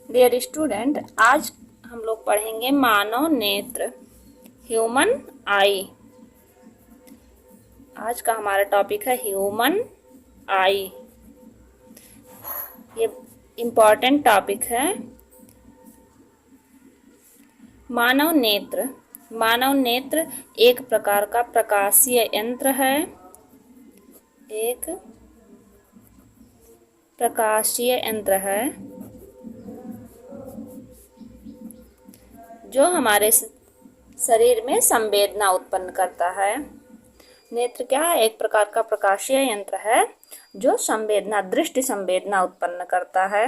Dear student, आज हम लोग पढ़ेंगे मानव नेत्र, ह्यूमन आई। आज का हमारा टॉपिक है ह्यूमन आई। ये इम्पॉर्टेंट टॉपिक है। मानव नेत्र। मानव नेत्र एक प्रकार का प्रकाशीय यंत्र है। एक प्रकाशीय यंत्र है जो हमारे शरीर में संवेदना उत्पन्न करता है। नेत्र क्या है? एक प्रकार का प्रकाशीय यंत्र है जो संवेदना, दृष्टि संवेदना उत्पन्न करता है।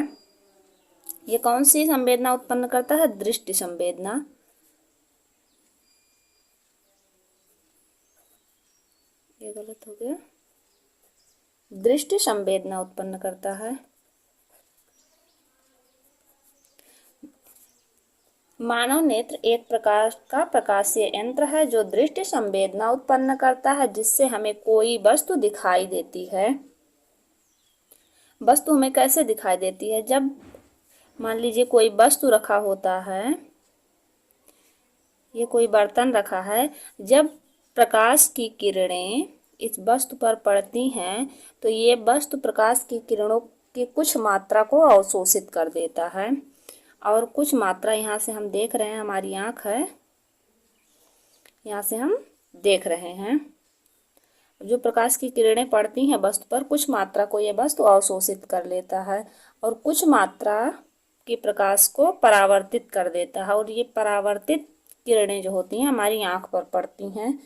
ये कौन सी संवेदना उत्पन्न करता है? दृष्टि संवेदना। ये गलत हो गया। दृष्टि संवेदना उत्पन्न करता है। मानव नेत्र एक प्रकार का प्रकाशीय यंत्र है जो दृष्टि संवेदना उत्पन्न करता है, जिससे हमें कोई वस्तु दिखाई देती है। वस्तु हमें कैसे दिखाई देती है? जब मान लीजिए कोई वस्तु रखा होता है, ये कोई बर्तन रखा है, जब प्रकाश की किरणें इस वस्तु पर पड़ती हैं तो ये वस्तु प्रकाश की किरणों की कुछ मात्रा को अवशोषित कर देता है और कुछ मात्रा यहाँ से हम देख रहे हैं, हमारी आँख है, यहाँ से हम देख रहे हैं। जो प्रकाश की किरणें पड़ती हैं वस्तु पर, कुछ मात्रा को ये वस्तु अवशोषित कर लेता है और कुछ मात्रा की प्रकाश को परावर्तित कर देता है। और ये परावर्तित किरणें जो होती हैं हमारी आँख पर पड़ती हैं,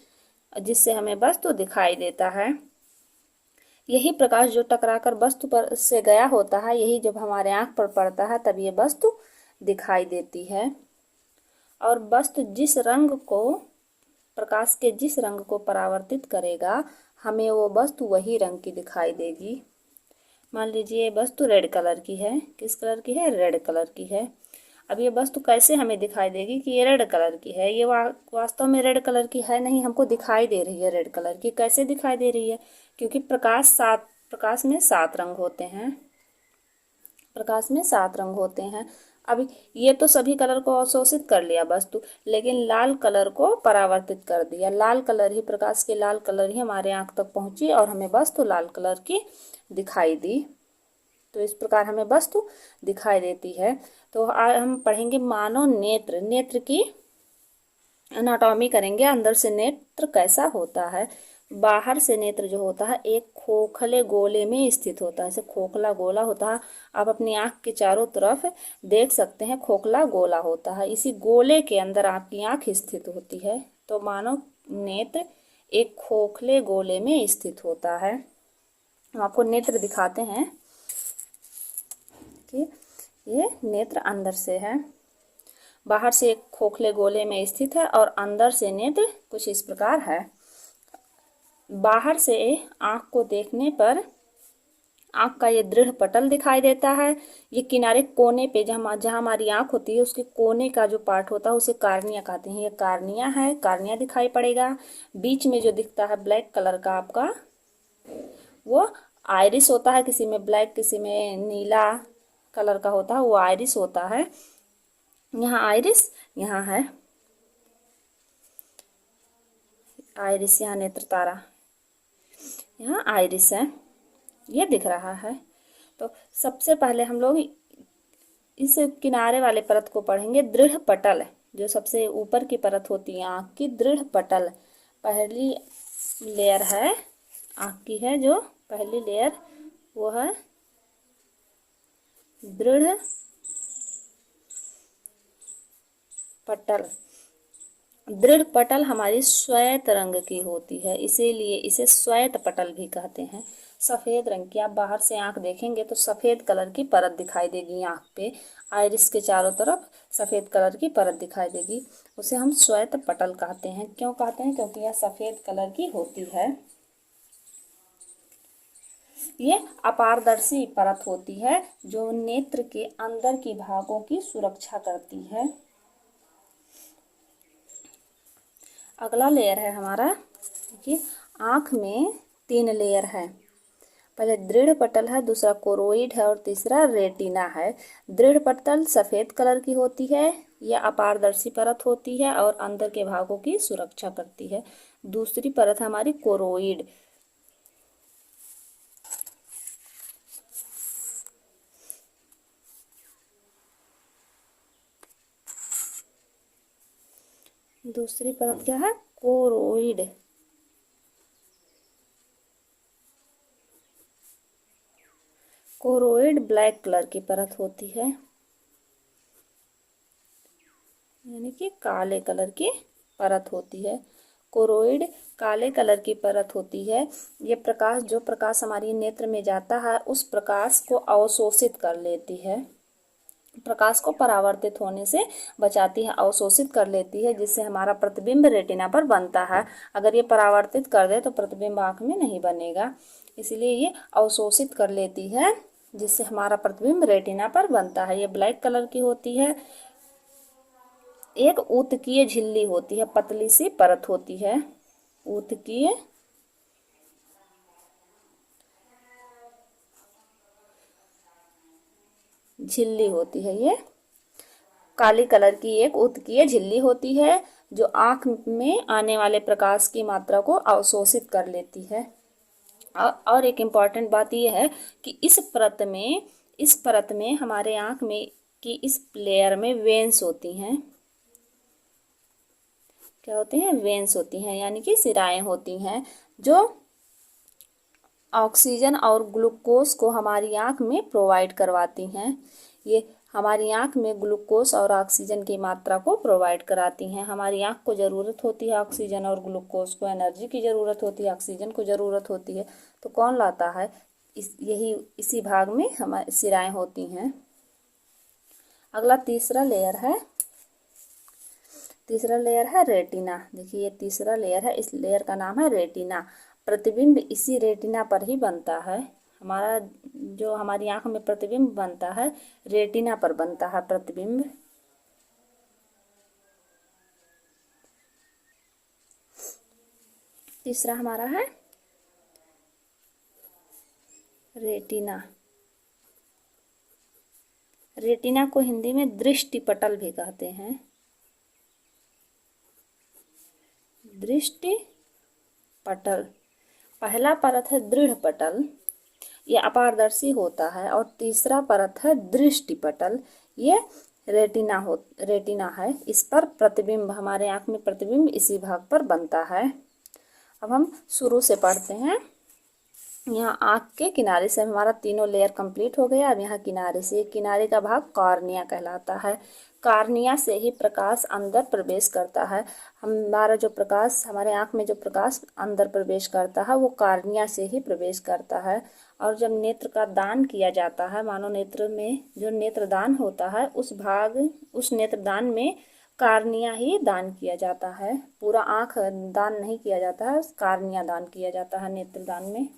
जिससे हमें वस्तु दिखाई देता है। यही प्रकाश जो टकराकर वस्तु पर से गया होता है, यही जब हमारे आँख पर पड़ता है तब ये वस्तु दिखाई देती है। और वस्तु जिस रंग को, प्रकाश के जिस रंग को परावर्तित करेगा, हमें वो वस्तु वही रंग की दिखाई देगी। मान लीजिए वस्तु रेड कलर की है। किस कलर की है? रेड कलर की है। अब ये वस्तु कैसे हमें दिखाई देगी कि ये रेड कलर की है? ये वास्तव में रेड कलर की है नहीं, हमको दिखाई दे रही है रेड कलर की। कैसे दिखाई दे रही है? क्योंकि प्रकाश में 7 रंग होते हैं। प्रकाश में 7 रंग होते हैं। अब ये तो सभी कलर को अवशोषित कर लिया वस्तु, लेकिन लाल कलर को परावर्तित कर दिया। लाल कलर ही, प्रकाश के लाल कलर ही हमारे आँख तक पहुंची और हमें वस्तु लाल कलर की दिखाई दी। तो इस प्रकार हमें वस्तु दिखाई देती है। तो आज हम पढ़ेंगे मानव नेत्र। नेत्र की एनाटॉमी करेंगे, अंदर से नेत्र कैसा होता है। बाहर से नेत्र जो होता है एक खोखले गोले में स्थित होता है, जैसे खोखला गोला होता है। आप अपनी आँख के चारों तरफ देख सकते हैं, खोखला गोला होता है। इसी गोले के अंदर आपकी आँख स्थित होती है। तो मानव नेत्र एक खोखले गोले में स्थित होता है। हम आपको नेत्र दिखाते हैं कि ये नेत्र अंदर से है। बाहर से एक खोखले गोले में स्थित है और अंदर से नेत्र कुछ इस प्रकार है। बाहर से आँख को देखने पर आँख का ये दृढ़ पटल दिखाई देता है। ये किनारे कोने पे जहाँ हमारी आँख होती है, उसके कोने का जो पार्ट होता है उसे कार्निया कहते हैं। ये कार्निया है, कार्निया दिखाई पड़ेगा। बीच में जो दिखता है ब्लैक कलर का आपका, वो आइरिस होता है। किसी में ब्लैक, किसी में नीला कलर का होता है, वो आइरिस होता है। यहाँ आइरिस, यहाँ है आइरिस, यहाँ नेत्र तारा, यहाँ आइरिस है, ये दिख रहा है। तो सबसे पहले हम लोग इस किनारे वाले परत को पढ़ेंगे। दृढ़ पटल, जो सबसे ऊपर की परत होती है आँख की, दृढ़ पटल पहली लेयर है आँख की, है जो पहली लेयर वो है दृढ़ पटल। दृढ़ पटल हमारी श्वेत रंग की होती है, इसीलिए इसे श्वेत पटल भी कहते हैं। सफ़ेद रंग की, आप बाहर से आँख देखेंगे तो सफ़ेद कलर की परत दिखाई देगी आँख पे। आइरिस के चारों तरफ सफ़ेद कलर की परत दिखाई देगी, उसे हम श्वेत पटल कहते हैं। क्यों कहते हैं? क्योंकि यह सफ़ेद कलर की होती है। ये अपारदर्शी परत होती है जो नेत्र के अंदर की भागों की सुरक्षा करती है। अगला लेयर है हमारा, देखिए आँख में 3 लेयर है। पहले दृढ़ पटल है, दूसरा कोरोइड है और तीसरा रेटिना है। दृढ़ पटल सफेद कलर की होती है, यह अपारदर्शी परत होती है और अंदर के भागों की सुरक्षा करती है। दूसरी परत हमारी कोरोइड। दूसरी परत क्या है? कोरोइड। कोरोइड ब्लैक कलर की परत होती है, यानी कि काले कलर की परत होती है। कोरोइड काले कलर की परत होती है। ये प्रकाश, जो प्रकाश हमारी नेत्र में जाता है उस प्रकाश को अवशोषित कर लेती है, प्रकाश को परावर्तित होने से बचाती है, अवशोषित कर लेती है, जिससे हमारा प्रतिबिंब रेटिना पर बनता है। अगर ये परावर्तित कर दे तो प्रतिबिंब आंख में नहीं बनेगा, इसलिए ये अवशोषित कर लेती है, जिससे हमारा प्रतिबिंब रेटिना पर बनता है। ये ब्लैक कलर की होती है। एक ऊतकीय झिल्ली होती है, पतली सी परत होती है, ऊतकीय झिल्ली होती है। ये काली कलर की एक ऊतकीय झिल्ली होती है जो आंख में आने वाले प्रकाश की मात्रा को अवशोषित कर लेती है। और एक इम्पॉर्टेंट बात यह है कि इस परत में हमारे आंख में की इस लेयर में वेन्स होती हैं। क्या होते हैं? वेन्स होती हैं, यानी कि सिराएं होती हैं, जो ऑक्सीजन और ग्लूकोज को हमारी आंख में प्रोवाइड करवाती हैं। ये हमारी आंख में ग्लूकोज और ऑक्सीजन की मात्रा को प्रोवाइड कराती हैं। हमारी आंख को ज़रूरत होती है ऑक्सीजन और ग्लूकोज को, एनर्जी की ज़रूरत होती है, ऑक्सीजन को ज़रूरत होती है। तो कौन लाता है? इसी भाग में हमारी सिराएं होती हैं। अगला तीसरा लेयर है रेटिना। देखिए ये तीसरा लेयर है, इस लेयर का नाम है रेटिना। प्रतिबिंब इसी रेटिना पर ही बनता है। हमारी आंख में प्रतिबिंब बनता है, रेटिना पर बनता है प्रतिबिंब। तीसरा हमारा है रेटिना। रेटिना को हिंदी में दृष्टि पटल भी कहते हैं। दृष्टि पटल। पहला परत है दृढ़ पटल, यह अपारदर्शी होता है, और तीसरा परत है दृष्टि पटल, ये रेटिना है। इस पर प्रतिबिंब, हमारे आंख में प्रतिबिंब इसी भाग पर बनता है। अब हम शुरू से पढ़ते हैं। यहाँ आंख के किनारे से हमारा तीनों लेयर कंप्लीट हो गया। अब यहाँ किनारे का भाग कॉर्निया कहलाता है। कॉर्निया से ही प्रकाश अंदर प्रवेश करता है। हमारे आंख में जो प्रकाश अंदर प्रवेश करता है वो कॉर्निया से ही प्रवेश करता है। और जब नेत्र का दान किया जाता है, मानव नेत्र में जो नेत्रदान होता है, उस नेत्रदान में कॉर्निया ही दान किया जाता है। पूरा आंख दान नहीं किया जाता है, कॉर्निया दान किया जाता है नेत्रदान में।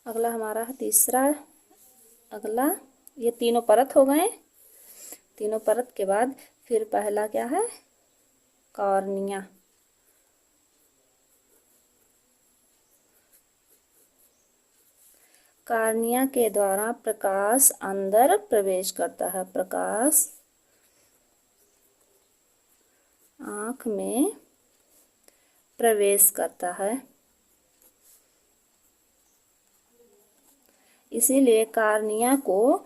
अगला हमारा है अगला ये तीनों परत हो गए। तीनों परत के बाद फिर पहला क्या है? कॉर्निया। कॉर्निया के द्वारा प्रकाश अंदर प्रवेश करता है। प्रकाश आंख में प्रवेश करता है, इसीलिए कॉर्निया को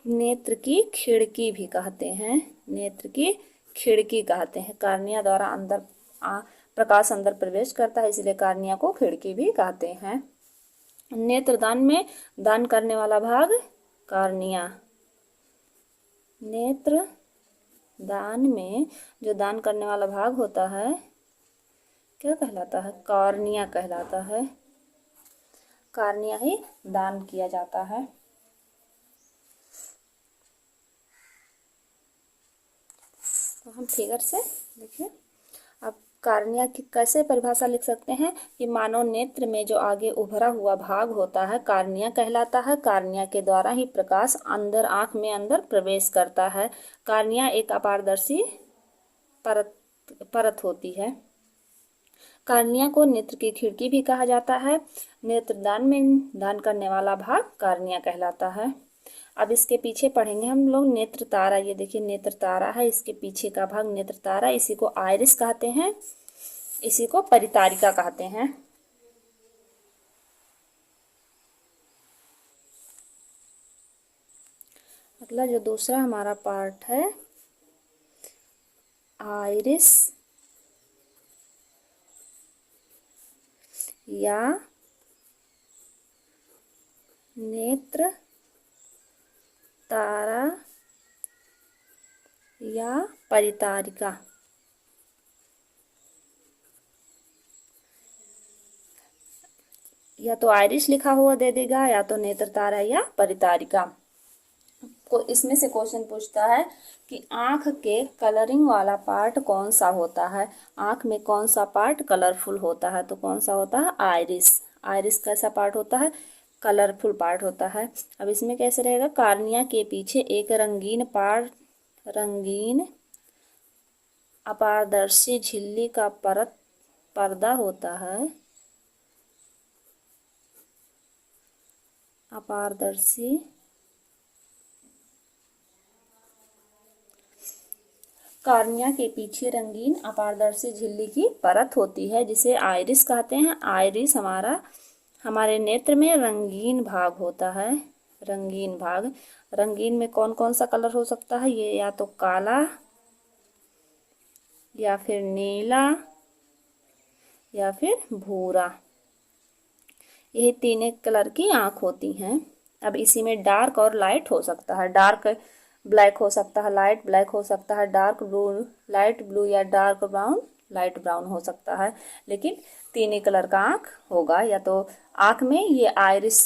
नेत्र की खिड़की भी कहते हैं। नेत्र की खिड़की कहते हैं। कॉर्निया द्वारा प्रकाश अंदर प्रवेश करता है, इसलिए कॉर्निया को खिड़की भी कहते हैं। नेत्रदान में दान करने वाला भाग कॉर्निया। नेत्र दान में जो दान करने वाला भाग होता है क्या कहलाता है? कॉर्निया कहलाता है। कॉर्निया ही दान किया जाता है। तो हम फिगर से देखिए। अब कॉर्निया की कैसे परिभाषा लिख सकते हैं कि मानव नेत्र में जो आगे उभरा हुआ भाग होता है कॉर्निया कहलाता है। कॉर्निया के द्वारा ही प्रकाश आंख में अंदर प्रवेश करता है। कॉर्निया एक अपारदर्शी परत परत होती है। कार्निया को नेत्र की खिड़की भी कहा जाता है। नेत्रदान में दान करने वाला भाग कार्निया कहलाता है। अब इसके पीछे पढ़ेंगे हम लोग नेत्र तारा। ये देखिए नेत्र तारा है, इसके पीछे का भाग नेत्र तारा, इसी को आइरिस कहते हैं, इसी को परितारिका कहते हैं। अगला जो दूसरा हमारा पार्ट है, आइरिस या नेत्र तारा या परितारिका। या तो आइरिस लिखा हुआ दे देगा या तो नेत्र तारा या परितारिका। को इसमें से क्वेश्चन पूछता है कि आंख के कलरिंग वाला पार्ट कौन सा होता है। आंख में कौन सा पार्ट कलरफुल होता है, तो कौन सा होता है, आइरिस। आइरिस कैसा पार्ट होता है, कलरफुल पार्ट होता है। अब इसमें कैसे रहेगा, कार्निया के पीछे एक रंगीन अपारदर्शी झिल्ली का पर्दा होता है। अपारदर्शी कार्निया के पीछे रंगीन अपारदर्शी झिल्ली की परत होती है, जिसे आइरिस कहते हैं। आइरिस हमारे नेत्र में रंगीन भाग होता है। रंगीन भाग, रंगीन में कौन कौन सा कलर हो सकता है, ये या तो काला या फिर नीला या फिर भूरा, यही तीन कलर की आंख होती हैं। अब इसी में डार्क और लाइट हो सकता है। डार्क ब्लैक हो सकता है, लाइट ब्लैक हो सकता है, डार्क ब्लू लाइट ब्लू या डार्क ब्राउन लाइट ब्राउन हो सकता है, लेकिन तीन ही कलर का आंख होगा। या तो आंख में ये आइरिस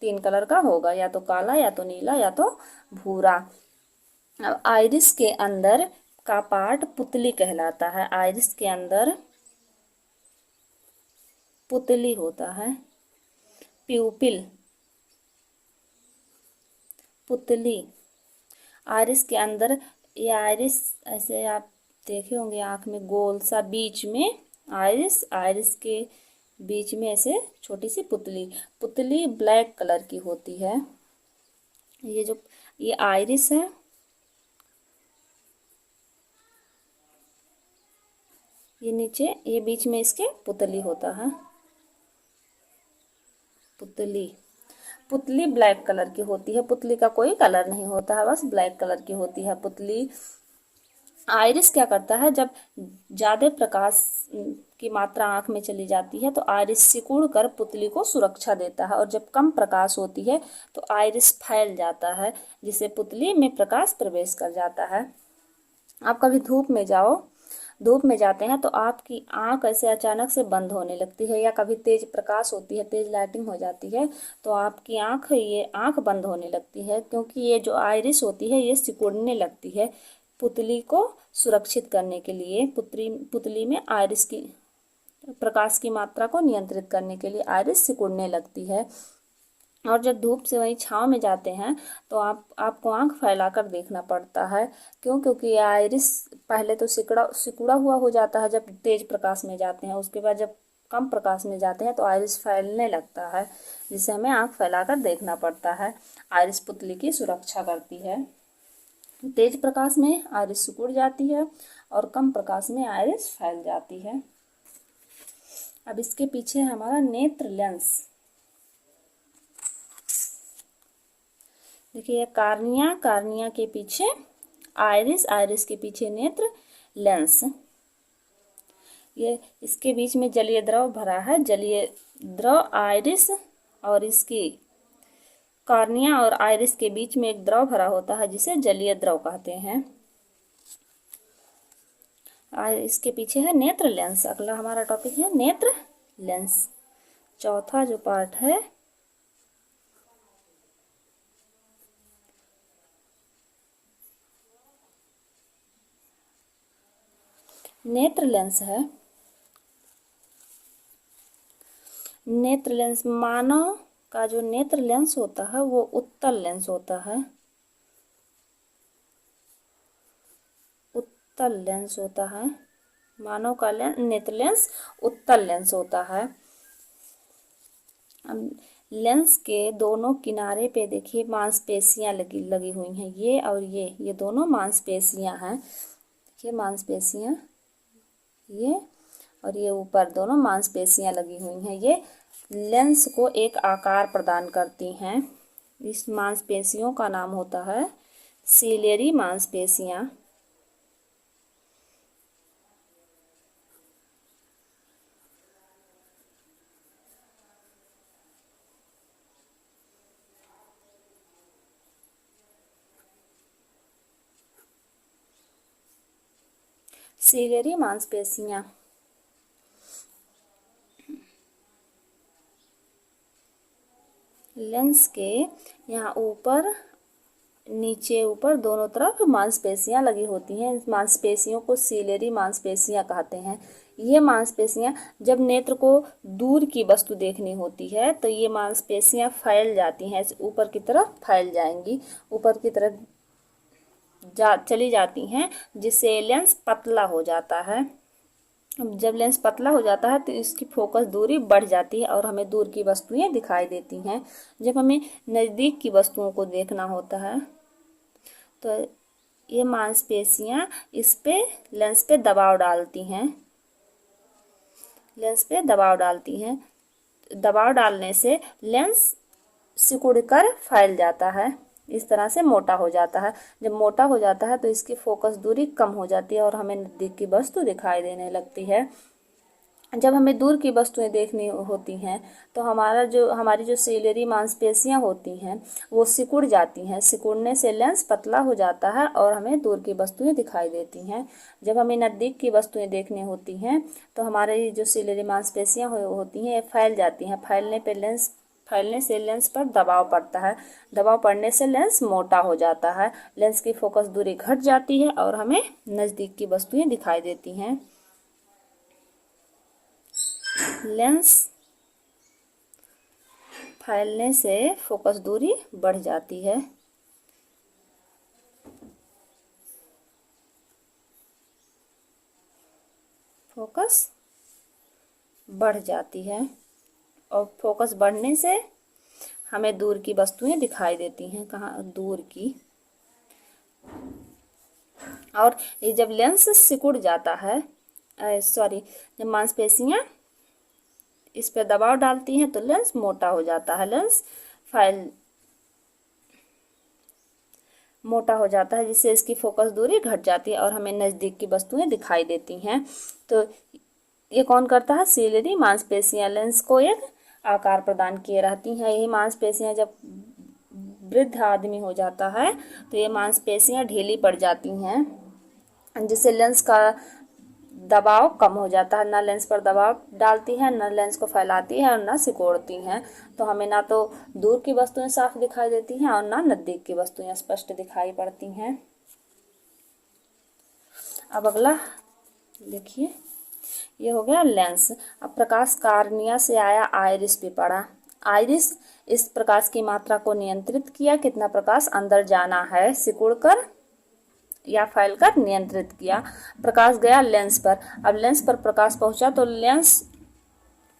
तीन कलर का होगा, या तो काला या तो नीला या तो भूरा। अब आइरिस के अंदर का पार्ट पुतली कहलाता है। आइरिस के अंदर पुतली होता है, प्यूपिल, पुतली। आइरिस के अंदर ये आइरिस ऐसे आप देखे होंगे आंख में गोल सा, बीच में आइरिस के बीच में ऐसे छोटी सी पुतली ब्लैक कलर की होती है। ये आइरिस है, ये नीचे, ये बीच में इसके पुतली होता है। पुतली ब्लैक कलर की होती है। पुतली का कोई कलर नहीं होता है, बस ब्लैक कलर की होती है पुतली। आइरिस क्या करता है, जब ज्यादा प्रकाश की मात्रा आंख में चली जाती है तो आइरिस सिकुड़ कर पुतली को सुरक्षा देता है, और जब कम प्रकाश होती है तो आइरिस फैल जाता है, जिससे पुतली में प्रकाश प्रवेश कर जाता है। आप कभी धूप में जाते हैं तो आपकी आंख ऐसे अचानक से बंद होने लगती है, या कभी तेज प्रकाश होती है, तेज लाइटिंग हो जाती है तो आपकी आंख बंद होने लगती है, क्योंकि ये जो आइरिस होती है ये सिकुड़ने लगती है। पुतली को सुरक्षित करने के लिए पुतली में आइरिस की प्रकाश की मात्रा को नियंत्रित करने के लिए आइरिस सिकुड़ने लगती है। और जब धूप से वहीं छांव में जाते हैं तो आपको आंख फैलाकर देखना पड़ता है। क्योंकि आइरिस पहले तो सिकुड़ा हुआ हो जाता है जब तेज प्रकाश में जाते हैं, उसके बाद जब कम प्रकाश में जाते हैं तो आइरिस फैलने लगता है, जिससे हमें आंख फैलाकर देखना पड़ता है। आइरिस पुतली की सुरक्षा करती है। तेज प्रकाश में आइरिस सिकुड़ जाती है और कम प्रकाश में आइरिस फैल जाती है। अब इसके पीछे हमारा नेत्र लेंस। देखिए कार्निया के पीछे आइरिस के पीछे नेत्र लेंस। ये इसके बीच में जलीय द्रव भरा है। जलीय द्रव आइरिस और इसकी कार्निया और आइरिस के बीच में एक द्रव भरा होता है जिसे जलीय द्रव कहते हैं। इसके पीछे है नेत्र लेंस। अगला हमारा टॉपिक है नेत्र लेंस। चौथा जो पार्ट है नेत्र लेंस है। नेत्र लेंस, मानव का जो नेत्र लेंस होता है वो उत्तल लेंस होता है। उत्तल लेंस होता है। मानव का नेत्र लेंस उत्तल लेंस होता है। लेंस के दोनों किनारे पे देखिए मांसपेशियां लगी हुई हैं, ये और ये दोनों मांसपेशियां हैं। देखिए मांसपेशियां, ये और ये ऊपर दोनों मांसपेशियां लगी हुई हैं। ये लेंस को एक आकार प्रदान करती हैं। इस मांसपेशियों का नाम होता है सीलियरी मांसपेशियां। सीलियरी मांसपेशियां लेंस के यहाँ ऊपर, नीचे, ऊपर दोनों तरफ मांसपेशियां लगी होती हैं। इस मांसपेशियों को सीलियरी मांसपेशियां कहते हैं। ये मांसपेशियां जब नेत्र को दूर की वस्तु देखनी होती है तो ये मांसपेशियां फैल जाती हैं, ऊपर की तरफ फैल जाएंगी, ऊपर की तरफ चली जाती हैं, जिससे लेंस पतला हो जाता है। जब लेंस पतला हो जाता है तो इसकी फोकस दूरी बढ़ जाती है और हमें दूर की वस्तुएं दिखाई देती हैं। जब हमें नज़दीक की वस्तुओं को देखना होता है तो ये मांसपेशियां इस पे लेंस पे दबाव डालती हैं, लेंस पे दबाव डालती हैं। दबाव डालने से लेंस सिकुड़कर फैल जाता है, इस तरह से मोटा हो जाता है। जब मोटा हो जाता है तो इसकी फोकस दूरी कम हो जाती है और हमें नज़दीक की वस्तु दिखाई देने लगती है। जब हमें दूर की वस्तुएं देखनी होती हैं तो हमारी जो सीलियरी मांसपेशियां होती हैं वो सिकुड़ जाती हैं। सिकुड़ने से लेंस पतला हो जाता है और हमें दूर की वस्तुएं दिखाई देती हैं। जब हमें नज़दीक की वस्तुएं देखनी होती हैं तो हमारी जो सीलियरी मांसपेशियां होती हैं फैल जाती हैं। फैलने से लेंस पर दबाव पड़ता है। दबाव पड़ने से लेंस मोटा हो जाता है, लेंस की फोकस दूरी घट जाती है और हमें नज़दीक की वस्तुएं दिखाई देती हैं। लेंस फैलने से फोकस दूरी बढ़ जाती है। फोकस बढ़ जाती है और फोकस बढ़ने से हमें दूर की वस्तुएं दिखाई देती हैं। कहाँ? दूर की। और ये जब लेंस सिकुड़ जाता है, जब मांसपेशियां इस पर दबाव डालती हैं तो लेंस मोटा हो जाता है, मोटा हो जाता है, जिससे इसकी फोकस दूरी घट जाती है और हमें नज़दीक की वस्तुएं दिखाई देती हैं। तो ये कौन करता है? सीलियरी मांसपेशियां लेंस को एक आकार प्रदान किए रहती हैं। यही मांसपेशियां जब वृद्ध आदमी हो जाता है तो ये मांसपेशियां ढीली पड़ जाती हैं, जिससे लेंस का दबाव कम हो जाता है। ना लेंस पर दबाव डालती है, ना लेंस को फैलाती है और ना सिकोड़ती हैं। तो हमें ना तो दूर की वस्तुएं साफ दिखाई देती हैं और ना नज़दीक की वस्तुएं स्पष्ट दिखाई पड़ती हैं। अब अगला देखिए, ये हो गया लेंस। अब प्रकाश कार्निया से आया आइरिस पे पड़ा। आइरिस इस प्रकाश की मात्रा को नियंत्रित किया, कितना प्रकाश अंदर जाना है, सिकुड़कर या फैलकर नियंत्रित किया। प्रकाश गया लेंस पर। अब लेंस पर प्रकाश पहुंचा तो लेंस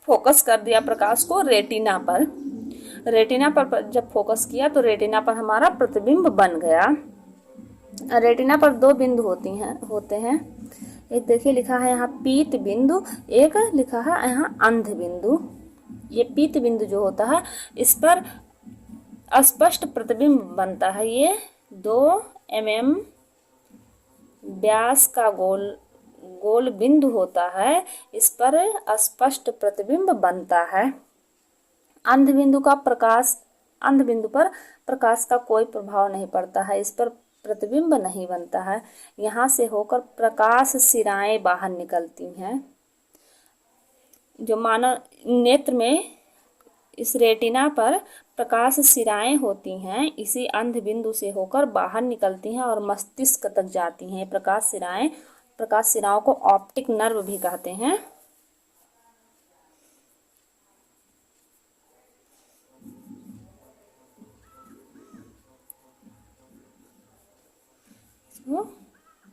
फोकस कर दिया प्रकाश को रेटिना पर। रेटिना पर जब फोकस किया तो रेटिना पर हमारा प्रतिबिंब बन गया। रेटिना पर दो बिंदु होते हैं। एक देखिए लिखा है यहाँ पीत बिंदु, एक लिखा है यहाँ अंध बिंदु। ये पीत बिंदु जो होता है इस पर अस्पष्ट प्रतिबिंब बनता है। ये 2 mm व्यास का गोल बिंदु होता है, इस पर अस्पष्ट प्रतिबिंब बनता है। अंध बिंदु पर प्रकाश का कोई प्रभाव नहीं पड़ता है, इस पर प्रतिबिंब नहीं बनता है। यहाँ से होकर प्रकाश सिराएं बाहर निकलती हैं। जो मानव नेत्र में इस रेटिना पर प्रकाश सिराएं होती हैं, इसी अंध बिंदु से होकर बाहर निकलती हैं और मस्तिष्क तक जाती हैं। प्रकाश सिराओं को ऑप्टिक नर्व भी कहते हैं।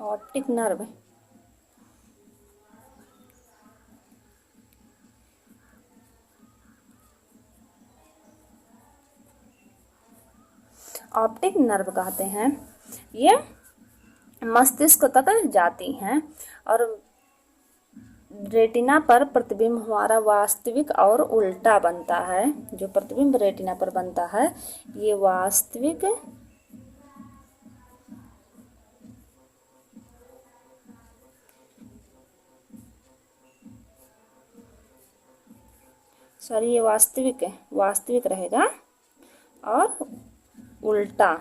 Optic nerve. ऑप्टिक नर्व कहते हैं। ये मस्तिष्क तक जाती हैं और रेटिना पर प्रतिबिंब हमारा वास्तविक और उल्टा बनता है। जो प्रतिबिंब रेटिना पर बनता है ये वास्तविक ये वास्तविक रहेगा और उल्टा,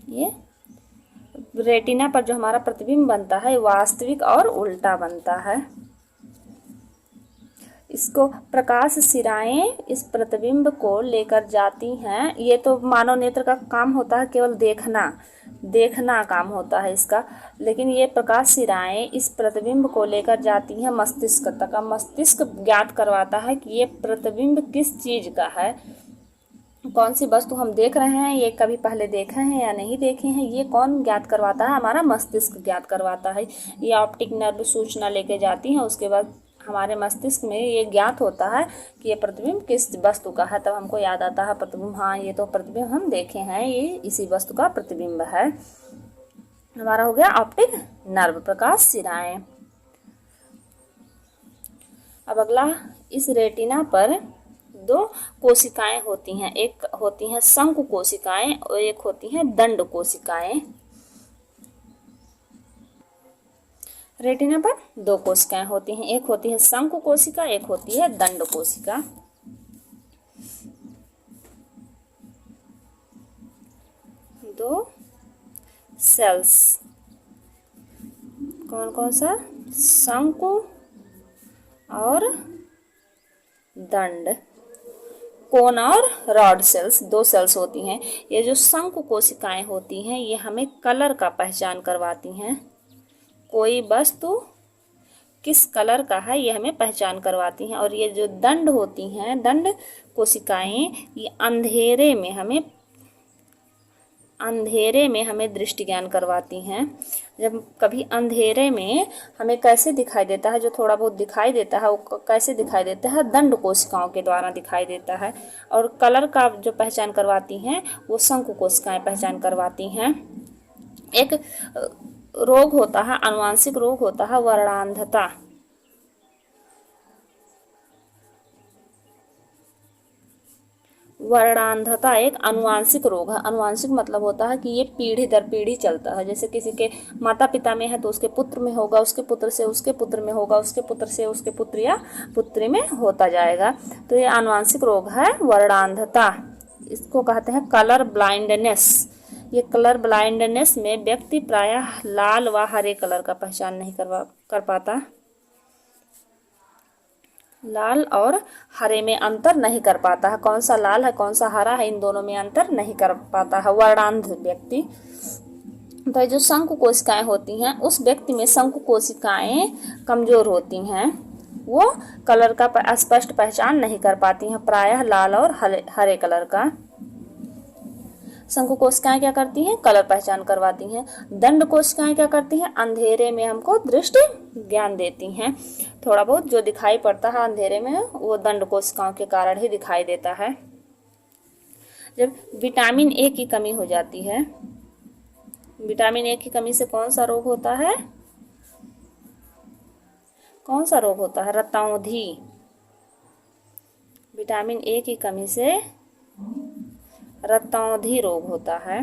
ये रेटिना पर जो हमारा प्रतिबिंब बनता है वास्तविक और उल्टा बनता है। इसको प्रकाश सिराएं इस प्रतिबिंब को लेकर जाती हैं। ये तो मानव नेत्र का काम होता है, केवल देखना काम होता है इसका, लेकिन ये प्रकाश सिराएं इस प्रतिबिंब को लेकर जाती हैं मस्तिष्क तक। अब मस्तिष्क ज्ञात करवाता है कि ये प्रतिबिंब किस चीज का है, कौन सी वस्तु हम देख रहे हैं, ये कभी पहले देखे हैं या नहीं देखे हैं, ये कौन ज्ञात करवाता है, हमारा मस्तिष्क ज्ञात करवाता है। ये ऑप्टिक नर्व सूचना लेके जाती है, उसके बाद हमारे मस्तिष्क में ये ज्ञात होता है कि ये प्रतिबिंब किस वस्तु का है। तब हमको याद आता है प्रतिबिंब, हाँ ये तो प्रतिबिंब हम देखे हैं, ये इसी वस्तु का प्रतिबिंब है। हमारा हो गया ऑप्टिक नर्व, प्रकाश सिराएं। अब अगला, इस रेटिना पर दो कोशिकाएं होती हैं, एक होती हैं शंकु कोशिकाएं और एक होती हैं दंड कोशिकाएं। रेटिना पर दो कोशिकाएं होती हैं, एक होती है शंकु कोशिका, एक होती है दंड कोशिका। दो सेल्स, कौन कौन सा, शंकु और दंड, कोन और रॉड सेल्स, दो सेल्स होती हैं। ये जो शंकु कोशिकाएं होती हैं ये हमें कलर का पहचान करवाती हैं, कोई वस्तु किस कलर का है ये हमें पहचान करवाती हैं। और ये जो दंड होती हैं, दंड कोशिकाएं, ये अंधेरे में हमें दृष्टि ज्ञान करवाती हैं। जब कभी अंधेरे में हमें कैसे दिखाई देता है, जो थोड़ा बहुत दिखाई देता है वो कैसे दिखाई देता है, दंड कोशिकाओं के द्वारा दिखाई देता है। और कलर का जो पहचान करवाती हैं वो शंकु कोशिकाएं पहचान करवाती हैं। एक रोग होता है, आनुवांशिक रोग होता है वर्णांधता। वर्णांधता एक आनुवांशिक रोग है। आनुवांशिक मतलब होता है कि ये पीढ़ी दर पीढ़ी चलता है। जैसे किसी के माता पिता में है तो उसके पुत्र में होगा, उसके पुत्र से उसके पुत्र में होगा, उसके पुत्र से उसके पुत्र या पुत्री में होता जाएगा। तो ये आनुवांशिक रोग है वर्णांधता। इसको कहते हैं कलर ब्लाइंडनेस। ये कलर ब्लाइंडनेस में व्यक्ति प्रायः लाल व हरे कलर का पहचान नहीं कर पाता, लाल और हरे में अंतर नहीं कर पाता है, कौन सा लाल है कौन सा हरा है इन दोनों में अंतर नहीं कर पाता है वर्णांध व्यक्ति। तो जो शंकु कोशिकाएं होती हैं उस व्यक्ति में शंकु कोशिकाएं कमजोर होती हैं, वो कलर का स्पष्ट पहचान नहीं कर पाती हैं, प्रायः लाल और हरे कलर का। शंकु कोशिकाएं क्या करती हैं, कलर पहचान करवाती हैं। दंड कोशिकाएं क्या करती हैं, अंधेरे में हमको दृष्टि ज्ञान देती हैं। थोड़ा बहुत जो दिखाई पड़ता है अंधेरे में वो दंड कोशिकाओं के कारण ही दिखाई देता है। जब विटामिन ए की कमी हो जाती है, विटामिन ए की कमी से कौन सा रोग होता है, कौन सा रोग होता है, रतौंधी। विटामिन ए की कमी से रतौंधी रोग होता है।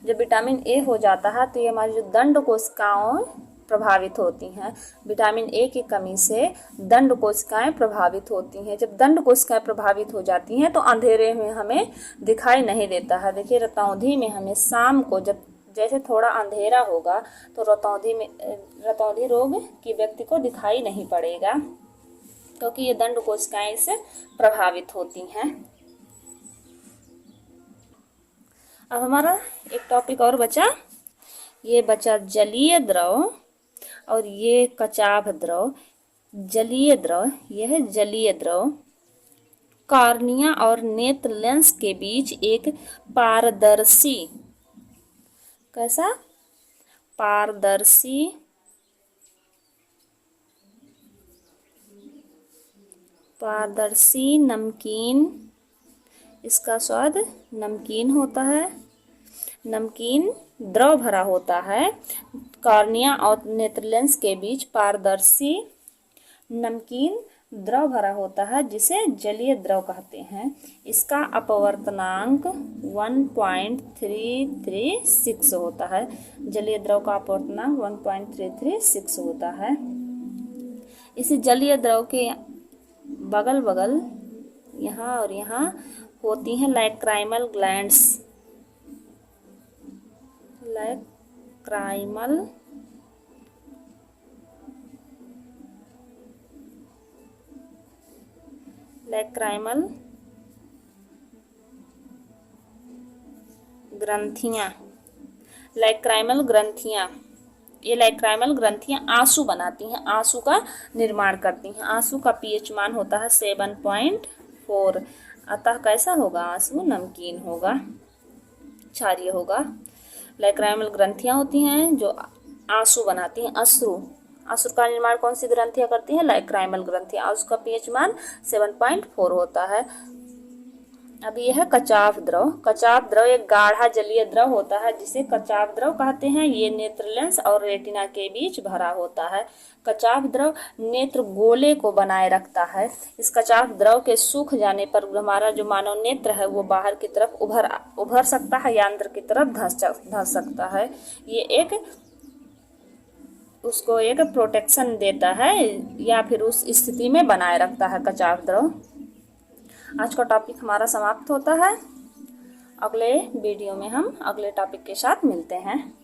जब विटामिन ए हो जाता है तो ये हमारी जो दंड कोशिकाएं प्रभावित होती हैं। विटामिन ए की कमी से दंड कोशिकाएं प्रभावित होती हैं। जब दंड कोशिकाएं प्रभावित हो जाती हैं तो अंधेरे में हमें दिखाई नहीं देता है। देखिए रतौंधी में हमें शाम को जब जैसे थोड़ा अंधेरा होगा तो रतौंधी रोग की व्यक्ति को दिखाई नहीं पड़ेगा, क्योंकि ये दंड कोशिकाएं इससे प्रभावित होती हैं। अब हमारा एक टॉपिक और बचा, ये बचा जलीय द्रव और ये कचाभ द्रव। जलीय द्रव, यह जलीय द्रव कॉर्निया और नेत्र लेंस के बीच एक पारदर्शी, कैसा, पारदर्शी नमकीन इसका स्वाद नमकीन होता है। नमकीन द्रव भरा होता है। कॉर्निया और नेत्र लेंस के बीच पारदर्शी नमकीन द्रव भरा होता है जिसे जलीय द्रव कहते हैं। इसका अपवर्तनांक 1.336 होता है। जलीय द्रव का अपवर्तनांक 1.336 होता है। इसी जलीय द्रव के बगल बगल यहाँ और यहाँ होती हैं लाइक्राइमल ग्लैंड्स। लाइक्राइमल ग्रंथियां। ये लाइक्राइमल ग्रंथियां आंसू बनाती हैं, आंसू का निर्माण करती हैं। आंसू का पीएच मान होता है 7.4। अतः कैसा होगा आंसू? नमकीन होगा, क्षारीय होगा। लाइक्राइमल ग्रंथियां होती हैं जो आंसू बनाती हैं। अश्रु का निर्माण कौन सी ग्रंथियां करती हैं? लाइक्राइमल ग्रंथियां। और उसका पीएच मान 7.4 होता है। अब यह है कचाव द्रव। कचाव द्रव एक गाढ़ा जलीय द्रव होता है जिसे कचाव द्रव कहते हैं। ये नेत्र लेंस और रेटिना के बीच भरा होता है। कचाव द्रव नेत्र गोले को बनाए रखता है। इस कचाव द्रव के सूख जाने पर हमारा जो मानव नेत्र है वो बाहर की तरफ उभर सकता है या अंदर की तरफ धंस सकता है। ये उसको एक प्रोटेक्शन देता है या फिर उस स्थिति में बनाए रखता है कचाव द्रव। आज का टॉपिक हमारा समाप्त होता है। अगले वीडियो में हम अगले टॉपिक के साथ मिलते हैं।